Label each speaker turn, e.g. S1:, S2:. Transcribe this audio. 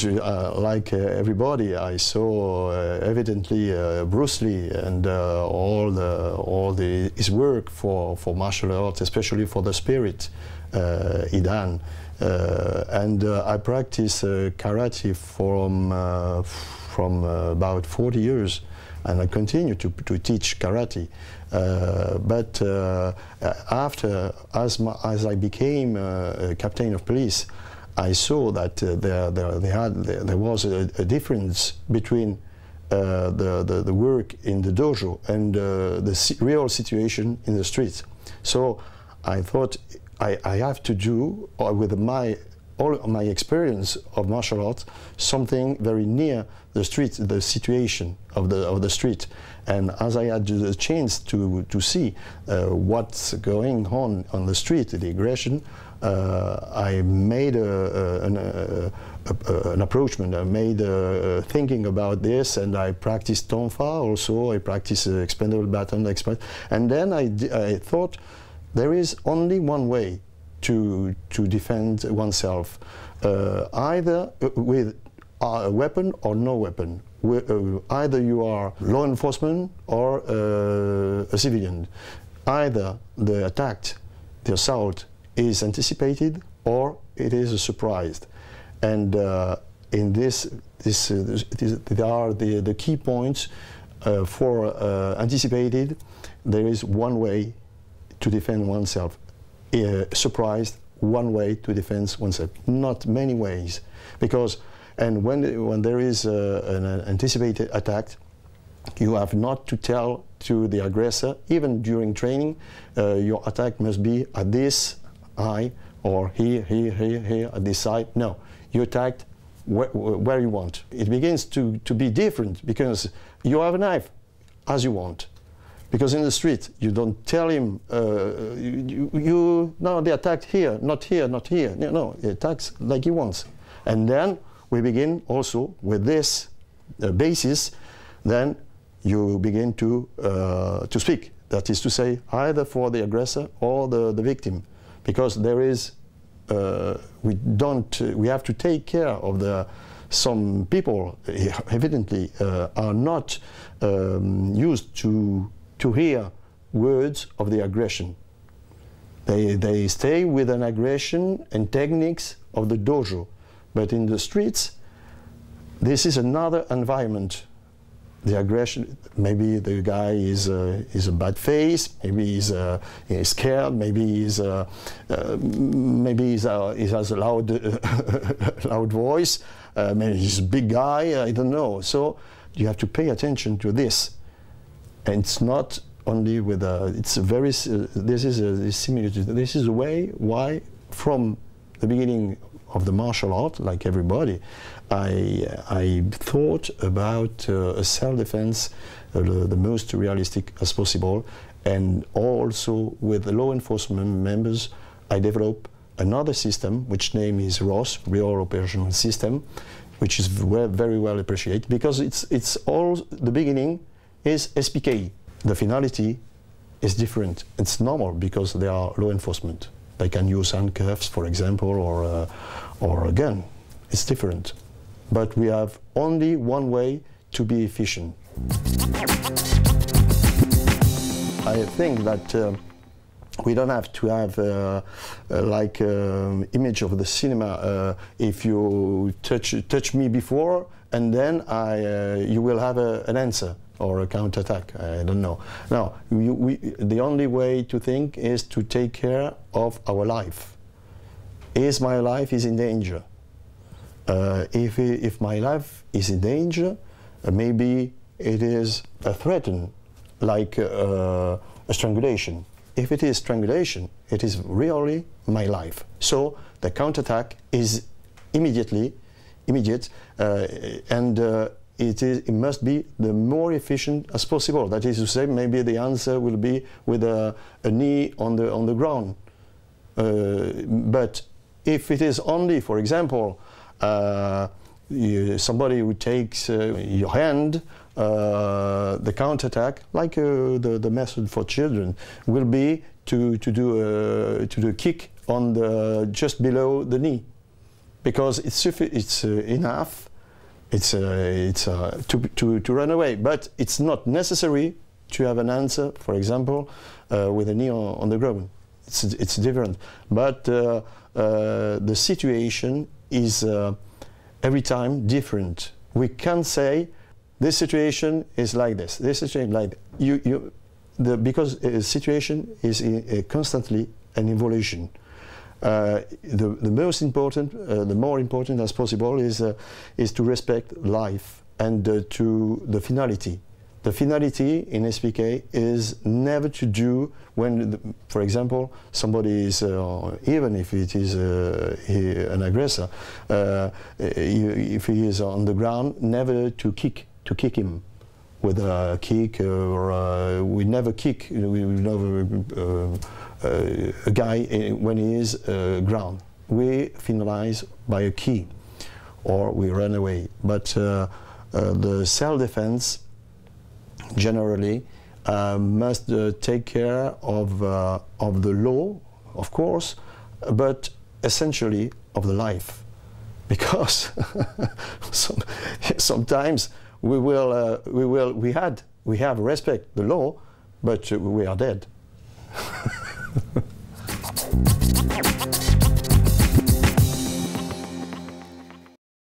S1: like everybody, I saw evidently Bruce Lee and his work for martial arts, especially for the spirit he done. And I practice karate from about 40 years, and I continue to teach karate. But after, as I became a captain of police, I saw that there was a difference between the work in the dojo and the real situation in the streets. So I thought I have to do, with all my experience of martial arts, something very near the street, the situation of the street. And as I had the chance to see what's going on the street, the aggression, I made an approachment. I made thinking about this, and I practiced tonfa also. I practiced expendable baton, and then I thought there is only one way to defend oneself, either with a weapon or no weapon. Either you are law enforcement or a civilian. Either the attack, the assault, is anticipated or it is surprised. And in this there are the key points for anticipated. There is one way to defend oneself. Surprised, one way to defend oneself. Not many ways, because when there is an anticipated attack, you have not to tell to the aggressor, even during training, your attack must be at this eye, or here, at this side. No, you attacked where you want. It begins to be different, because you have a knife as you want. Because in the street, you don't tell him, no, they attacked here, not here, not here. No, he attacks like he wants. And then we begin also with this basis, then you begin to speak. That is to say, either for the aggressor or the victim. Because there is, we have to take care of some people, evidently, are not used to hear words of the aggression. They stay with an aggression and techniques of the dojo. But in the streets, this is another environment. The aggression, maybe the guy is a bad face, maybe he's scared, maybe he has a loud voice, maybe he's a big guy, I don't know. So you have to pay attention to this. And it's not only with it's a very, this is a similitude. This is a way why, from the beginning of the martial art, like everybody, I thought about self-defense the most realistic as possible, and also with the law enforcement members, I developed another system, which name is ROS, Real Operational System, which is very well appreciated, because it's all, the beginning is SPK. The finality is different. It's normal because they are law enforcement. They can use handcuffs, for example, or a gun. It's different. But we have only one way to be efficient. I think that we don't have to have like image of the cinema. If you touch me before, and then you will have an answer or a counterattack. I don't know. Now, the only way to think is to take care of our life. Is my life is in danger? If my life is in danger, maybe it is a threat, like a strangulation. If it is strangulation, it is really my life. So the counterattack is immediate, and it must be the more efficient as possible. That is to say, maybe the answer will be with a knee on the ground. But if it is only, for example, somebody who takes your hand, the counterattack, like the method for children, will be to do a kick on just below the knee. because it's enough. It's to run away, but it's not necessary to have an answer. For example, with a knee on the ground, it's different. But the situation is every time different. We can't say this situation is like this. This situation like because the situation is constantly an evolution. The most important, the more important as possible, is to respect life and to the finality. The finality in SPK is never to do when, for example, somebody is, even if it is an aggressor, if he is on the ground, never to kick him with a kick, or we never kick. We never a guy when he is ground. We finalize by a key, or we run away. But the self-defense generally must take care of the law, of course, but essentially of the life, because sometimes we have respect the law, but we are dead.